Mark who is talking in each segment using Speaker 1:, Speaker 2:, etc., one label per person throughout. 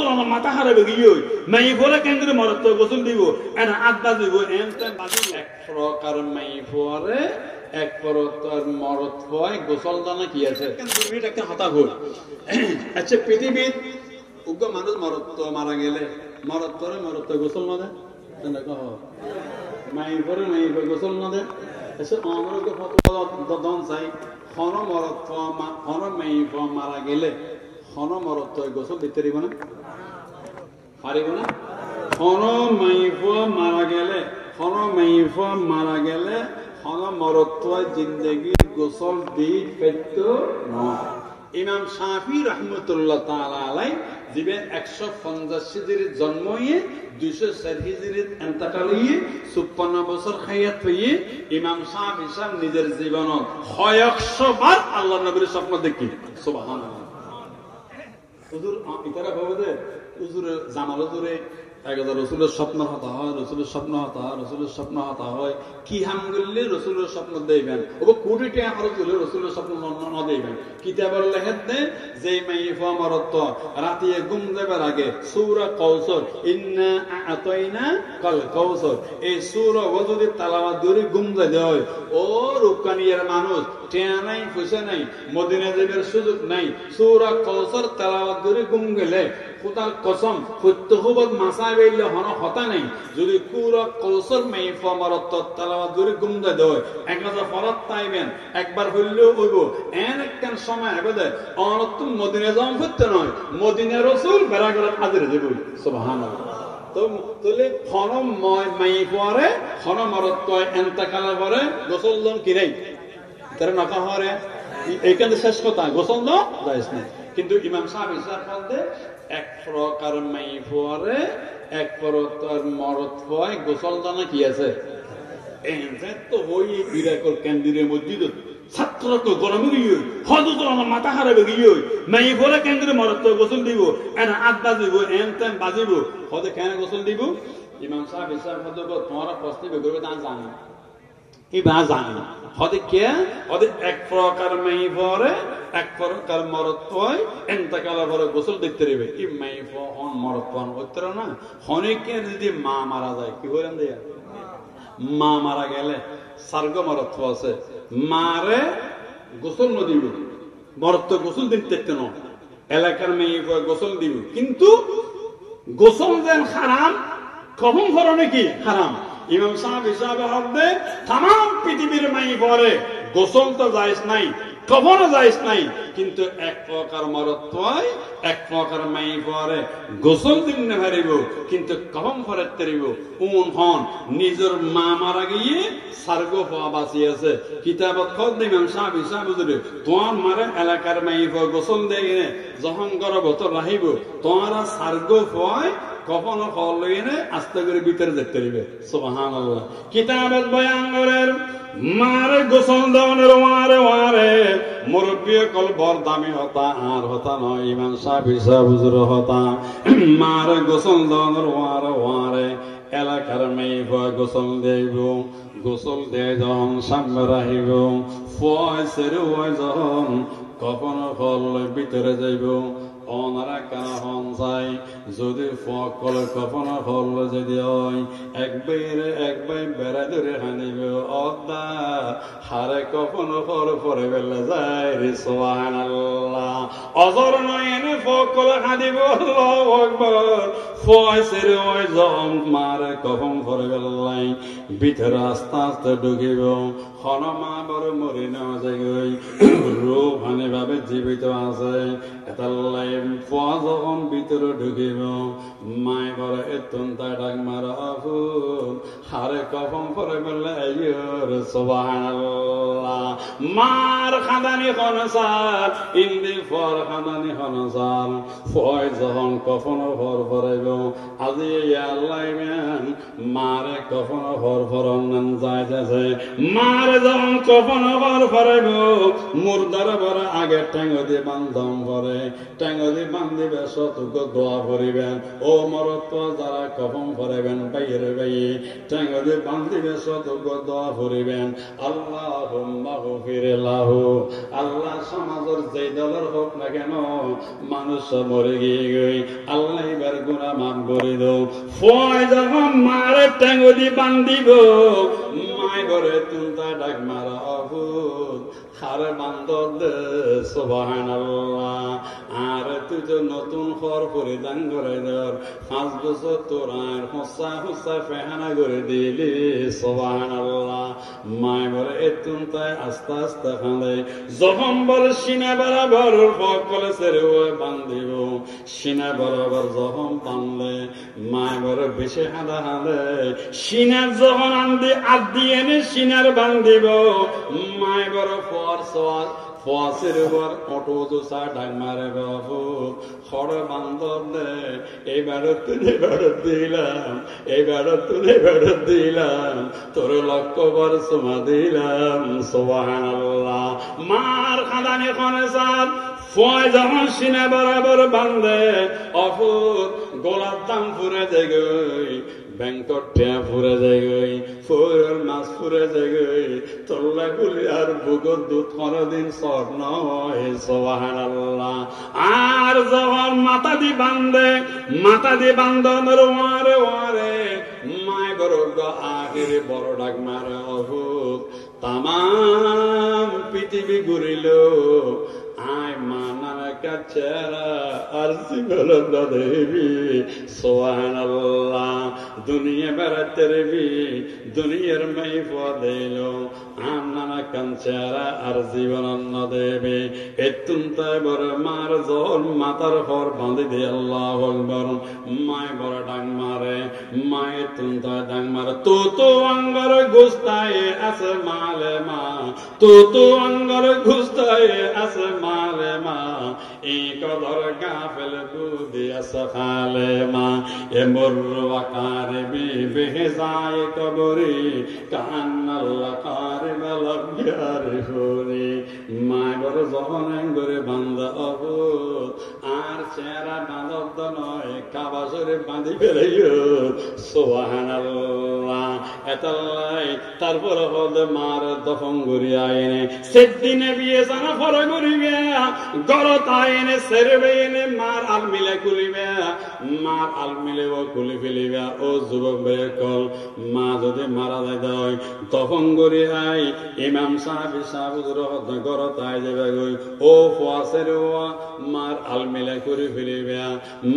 Speaker 1: হদুতলানো মাথা হারাবে গিয়ে মাই ফলে কেন্দ্রে মরত গোসল দিব এনা আড্ডা দিব এনতে বাজি এক প্রকার মাই ফলে এক পরতর মরত হয় গোসল দানা কি আছে এটা একটা হতা ভুল আচ্ছা পৃথিবীর উগ্র মানুষ মরত মারা গেলে মরত করে মরত গোসল না দেয় মাই পরে মাই গোসল না দেয় এসে অমরকে ফটো চাই হন মরত হন মাই মারা গেলে হন মরত গোসল দিতে পারিব না পারিব না হন মাই মারা গেলে হন মাই মারা গেলে হন মরত জিন্দগি গোসল দি পেত নয় ইমাম শাফি রহমতুল্লাহ তাআলা আলাইহি যিনি 150 হিজরির জন্ম হয়ে 204 হিজরির ইন্তেকাল হয়ে 56 বছর হায়াত হয়ে ইমাম শাফি সাহেব নিজের জীবনত 100 বার আল্লাহর নবীর স্বপ্ন দেখি সুবহানাল্লাহ হুজুর ইতারা ভাবে হুজুর জামাল হুজুরে একদা রসুলের স্বপ্ন হতা হয় রসুলের স্বপ্ন হতা হয় রসুলের স্বপ্ন হতা হয় কি হাম করলে রসুলের স্বপ্ন দেবেন ও কোটি টাকা খরচ হলে রসুলের স্বপ্ন ন দেবেন কিতাবের লেখেন দেন যে মাইফা মরত রাতে ঘুম দেবার আগে সূরা কাউসার ইন্না আতাইনা কাল কাউসার এই সূরা যদি তেলাওয়াত করে ঘুম দেয় ও রুকানিয়ার মানুষ টেয়া নাই পয়সা নাই মদিনা যাবার সুযোগ নাই সূরা কাউসার তেলাওয়াত করে ঘুম গেলে খুদার কসম প্রত্যহবাদ মাসায় বেইলে হন হতা নাই যদি পুরা কৌসর মাইফা মরত তেলাওয়াত করে ঘুম দেয় একবার ফরত পাইবেন একবার হইলেও হইব এন একখান সময় হবে দে অনত মদিনা যাওয়া করতে নয় মদিনা রাসূল বেড়া করে হাজির দেব সুবহানাল্লাহ তো তাহলে হন মাইফারে হন মরত ইন্তেকাল করে গোসল দন কি নাই তার নাকা হরে এইখানে শেষ কথা গোসল ন যাইস না কিন্তু ইমাম সাহেব ইসলাম বলতে এক প্রকার মাইফারে এক প্রকার মরত হয় গোসল দানা কি আছে তো হই বিরাকর কেন্দ্রের মসজিদ ছাত্রকে গরমে গিয়ে হদুতলানো মাথা হারাবে গিয়ে মাইফারে কেন্দ্রে মরত গোসল দিব এনা আড্ডা দিব এনতেন বাজিব হদে কেন গোসল দিব ইমাম সাহেব ইসলাম বলতে তোমারা প্রশ্ন করবে তা জানি এই বা জানি হদে কে হদে এক প্রকার মাইফারে এক প্রকার মরত হয় ইন্তেকাল করে গোসল দেখতে রইবে কি মাইফা হন মরত হন উত্তর না হনেকে যদি মা মারা যায় কি বলেন দেয়া মা মারা গেলে সার্গ মরত আছে মারে গোসল ন দিব মরত গোসল দেখতে ন এলাকার মাইফা গোসল দিব কিন্তু গোসল দেন হারাম কখন ফরনে কি হারাম ইমাম সাহেব হিসাবে হবে तमाम পৃথিবীর মাইফারে গোসল তো জায়েজ নাই কখনো যাইস নাই কিন্তু এক প্রকার মরত হয় এক প্রকার মাইফারে গোসল দিন না হারিব কিন্তু কখন ফরত করিব কোন হন নিজের মা মারা গিয়ে সার্গ পাওয়া বাঁচি আছে কিতাবত খদ ইমাম সাহেব হিসাব বুঝলে তোমার মারে এলাকার মাইফা গোসল দেয় যখন গর্ভত রাহিব তোমার সার্গ পায় কখনো ফল লইনে আস্তে করে ভিতরে দেখতে দিবে সুবহানাল্লাহ কিতাবত বয়ান করেন মারে গোসল দানের ওয়ারে ওয়ারে মুরব্বী কল বর দামি হতা আর হতা নয় ইমাম সাহেব হিসাব হুজুর হতা মারে গোসল দানের ওয়ারে ওয়ারে এলাকার মাইফা গোসল দেব গোসল দেয় যখন সামনে রাহিব ফয়সের ওয় যখন কখনো ফল ভিতরে যাইব অনারা কারা হন চাই যদি ফকল কখনো ফল যদি হয় একবার বেড়া ধরে হানিব অদা হারে কখনো ফল পরে বেলে যায় রে সুবহানাল্লাহ অজর নয় এনে ফকল হানিব আল্লাহু আকবার ফয়সের ওই জম মারে কখন পরে বেলাই ভিতরে আস্তে আস্তে ঢুকিব হনমা বড় মরি না যায় রূপ হানি ভাবে জীবিত আছে এতাল্লাই ফোয়া যখন ভিতরে ঢুকিব মাই বড় এতন তাই ডাক মারা আফুন হারে কখন পরে বেলাই সুবহানাল্লাহ মার খাদানি খনসার ইন্দি ফর খাদানি খনসার ফয় যখন কখনো ফর পরাইব আজি আল্লাহ মারে কখনো ফর ফরন যাইতেছে মারে যখন কখনো ফর পরাইব মুর্দার বড় আগে ঠ্যাঙ্গ দিয়ে বান্ধম পরে ঠ্যাঙ্গ দিয়ে বান্ধিবে শতক দোয়া করিবেন ও মরত যারা কখন পরাইবেন বাইরে বাইয়ে ঠ্যাঙ্গ দিয়ে বান্ধিবে শতক দোয়া করিবেন আল্লাহুম্মা গফির লাহু আল্লাহ সমাজের যে দলের হোক না কেন মানুষ মরে গিয়ে গই আল্লাহ গুণা মাফ করে দাও ফয় যখন মারে টেঙ্গুদি বান্ধিব মায় ঘরে তুলতা ডাক মারা অভূত হারে বান্দর দে সুবহানাল্লাহ আর তুই তো নতুন ঘর পরিধান করে ধর 5 বছর তোর আর হুসা ফেহানা করে দিলি সুবহানাল্লাহ মায় ঘরে এতুন তাই আস্তে আস্তে খাঁদে যখন বল সিনা বরাবর ফকলে সেরে বান্ধিব সিনা বরাবর যখন বান্ধে মায় ঘরে বেশি হাঁদা হাঁদে সিনা যখন আন্দি আদি এনে সিনার বান্ধিব মায় ঘরে ফোয়াসের উপর অটো জোসা ডাক মারে বাবু খড় বান্দর দে এইবার তুলে বেড়ত দিলাম এইবার তুলে বেড়ত দিলাম তোর লক্ষ্য বর সুমা দিলাম সুবহানাল্লাহ মার খাদানি খনে সার ফয় যখন সিনা বরাবর বান্ধে অফুর গোলাপ দাম ফুরে দেগই ব্যাংকট টিয়া ফুরে যাই ফুরের মাছ ফুরে যাই তোল্লা গুলি আর বুকর দুধ কোনদিন স্বর্ণ হয় সুবহানাল্লাহ আর যখন মাথা দি বান্ধনের ওয়ারে ওয়ারে মায় বড় আখিরে বড় ডাক মারে অভুক তামাম পৃথিবী ঘুরিল আয় মানার কাছেরা আর জীবন দেবী সুবহানাল্লাহ দুনিয়া বেড়াতে রেবি দুনিয়ার মাই পদেল আন্নানা কাঞ্চারা আর জীবন দেবী এতুন তাই বড় মার জল মাতার ঘর বাঁধি দে আল্লাহ আকবার মায় বড় ডাং মারে মায় তুন তাই ডাং মারে তো অঙ্গর গুস্তায় আছে মালে মা তো অঙ্গর গুস্তায় আছে মালে মা এই কদর গাফেল বুদি আছে খালে মা এ মুরওয়াকারে বেহেজায় কবরি কান্নাল্লাহ কারে বালগারে হরি মায় বড় যখন করে বান্দা অবুত আর চেহারা বাঁধত নয় কাবাসরে বাঁধি ফেলাইও সুবহানাল্লাহ এতাল্লাই তারপর হলে মার দফন করি আইনে সেদিনে বিয়ে জানা ফরে করিবে গরত আইনে সেরবে এনে মার আলমিলে খুলিবে মার আলমিলে ও খুলি ফেলিবে ও যুবক ভাই কল মা যদি মারা যায় দফন করি আই ইমাম সাহেব গরত আই যাবে গই ও ফোয়াসের মার আলমিলে করে ফেলিবে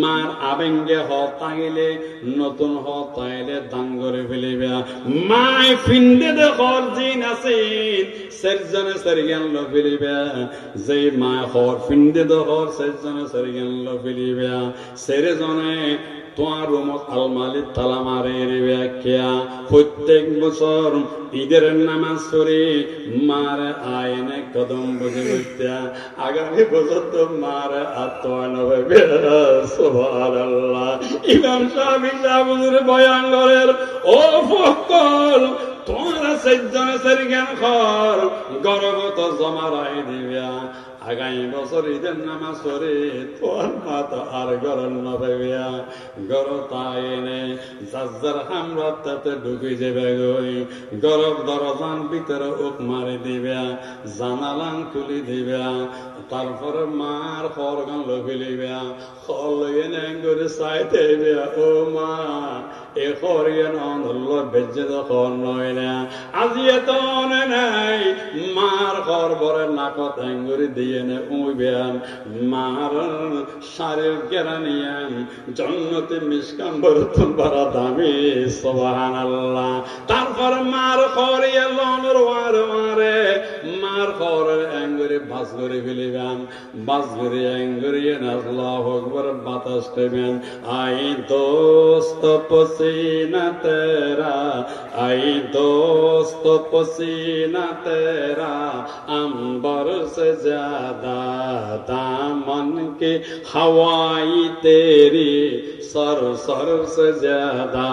Speaker 1: মার আবেঙ্গে হত তাইলে নতুন হত তাইলে দান করে ফেলিবে মাই ফিন্দে দে হর দিন আছেন সেজনে সরিয়ান লো ফেলিবে যে মা হর ফিন্দে দে হর সেজনে সরিয়ান লো ফেলিবে সেরে জনে তোমার রুমত আলমালি তালা মারে ব্যাখ্যা প্রত্যেক বছর ঈদের নামাজ পড়ে মারে আইনে কদম বুঝে বুঝতে আগামী বছর তো মারে আত্মানবে সুবহানাল্লাহ ইমাম সাহেব বয়ান করেন ও ফকল তোমরা সেজনে সরিয়ান খর গর্বত জমা রায় দিবা আগামী বছর ঈদের নামাজ পড়ে তোর মাতা আর গরম নবেবিয়া গরতায়নে যার হামরাতে ঢুকে যাবে গই গরব দরজান ভিতরে উক মারি দিবে জানালান খুলি দিবে তারপরে মার খরগান লইবে খল এনে করে চাইতে ও মা এ খরিয়ান আল্লাহ বেজে দখন নয় না আজি এত নাই মার ঘর বরে নাকত এঙ্গুরি দিয়ে নে উইবেন মার শারীর কেরানিয়ান জন্নতে মিসকাম বরতন বারা দামি সুবহানাল্লাহ তারপর মার খরিয়া লনর ওয়ার মারে মার খরের এঙ্গুরি বাস করে ফেলিবেন বাস করে এঙ্গুরি আল্লাহু আকবার বাতাস দেবেন আই দোস্ত पसीना तेरा आई दोस्त पसीना तेरा अंबर से ज्यादा दामन के हवाई तेरी सर सर से ज्यादा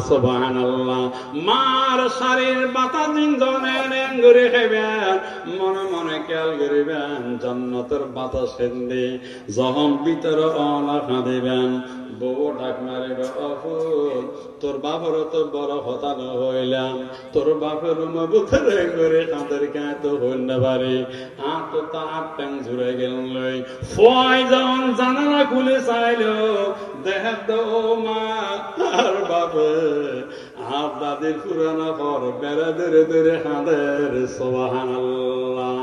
Speaker 1: सुभान अल्लाह मार शरीर बाता जिंदने नेंगुरे हेबे করিবেন মনে মনে খেয়াল করিবেন জান্নাতের বাতাস খেন্দে যখন ভিতরে অলা খাঁদিবেন বউ ডাক মারিবে অফুল তোর বাপর তো বড় হতানো হইলাম তোর বাপের ভিতরে করে তাদের গায়ে তো হইল না পারে আর তো তার ট্যাং জুড়ে গেল ফয় যখন জানালা খুলে চাইল দেখ তো মা আর বাপে আর দাদির পুরানো ঘর বেড়া ধরে ধরে হাঁদের সুবহানাল্লাহ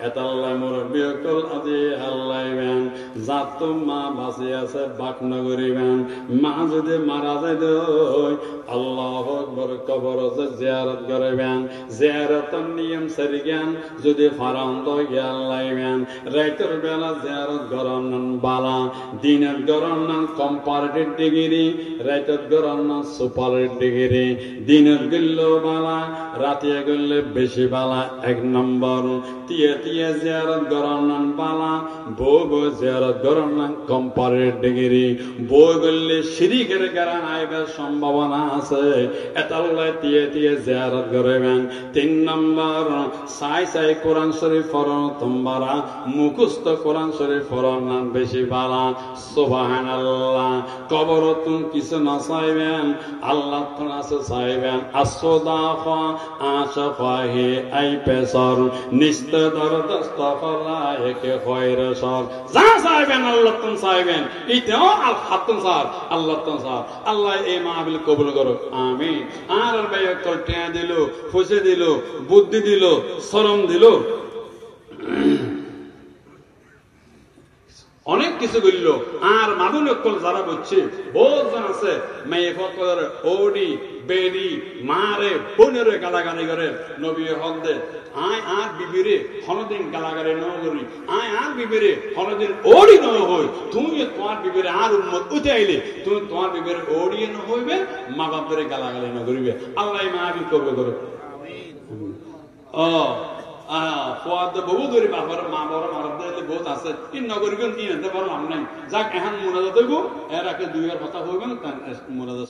Speaker 1: এতাল্লাহ মুরব্বী কল আজি আল্লাইবেন যার তো মা বাঁচি আছে বাক নগরিবেন মা যদি মারা যায় দই আল্লাহু আকবার কবর জিয়ারত করিবেন জিয়ারতের নিয়ম সরিগান যদি ফারাম দই আল্লাইবেন রাতের বেলা জিয়ারত গরনন বালা দিনের গরনন কম্পারেটিভ ডিগ্রি রাতের গরনন সুপারহিট ডিগ্রি দিনের গেল্লো বালা রাতে গেলে বেশি বালা এক নম্বর তিয়া তিয়া জিয়ারত গরনন বালা বউ জিয়ারত গরনন কম্পারেটিভ ডিগ্রি বউ গেলে শিরিকের গারান আইবার সম্ভাবনা আছে এতাল্লাহ তিয়া তিয়া জিয়ারত করবেন 3 নম্বর সাই সাই কোরআন শরীফ পড়ন তোমরা মুখস্থ কোরআন শরীফ পড়ন বেশি বালা সুবহানাল্লাহ কবর তুম কিছু না চাইবেন আল্লাহ তো আছে চাইবেন আসদাফা আশফাহি আই পেসর নিস্ত দরদস্ত ফলায়েকে খয়র সর যা চাইবেন আল্লাহ তো চাইবেন এটাও আল্লাহ তো স্যার আল্লাহ তো স্যার আল্লাহ এই মাহফিল কবুল করো আমিন আর ভাই কল টিয়া দিল ফুসে দিল বুদ্ধি দিল শরম দিল অনেক কিছু বলল আর মাদুল অকল যারা বলছে বহুজন আছে মেয়ে ফকর ওডি বেডি মারে বোনেরে গালাগালি করে নবী হক দে আয় আর বিবিরে হনদিন গালাগালি ন করি আয় আর বিবিরে হনদিন ওডি ন হই তুমি তোমার বিবিরে আর উম্মত উঠে আইলে তুমি তোমার বিবিরে ওডি ন হইবে মা বাপের গালাগালি ন করিবে আল্লাহ মাহফিল করবে করো আমিন ও ফুয়াদ বহু ধরে বাবার মা বড় মারাত দিলে বহুত আছে ইন নগরীগণ ইন এতে বড় নাম নাই যাক এখন মোনাজাত হইব এর আগে দুইয়ের কথা হইবেন মোনাজাত